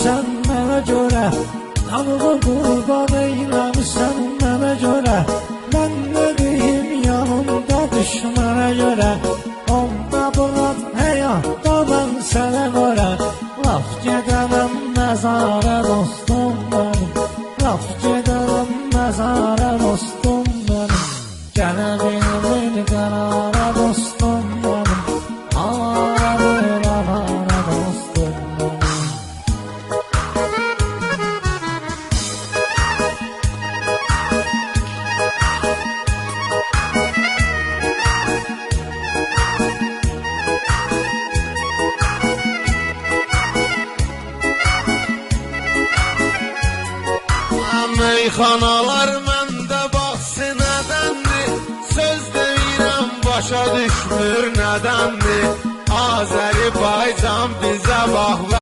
eyləmişsən mənə görə, canımı qurban eyləmişsən mənə görə. Mən nə deyim yanımda düşmənə görə, onda bulat həyatda mən sənə görə. Laf gedənəm məzara dostum mənim, laf gedənəm məzara dostum mənim. Gələ bilmir qərara dostum mənim, avara dostum mənim. Meyxanalar məndə baxsı nədəndir, söz deyirəm başa düşmür nədəndir. Azərbaycan bizə bax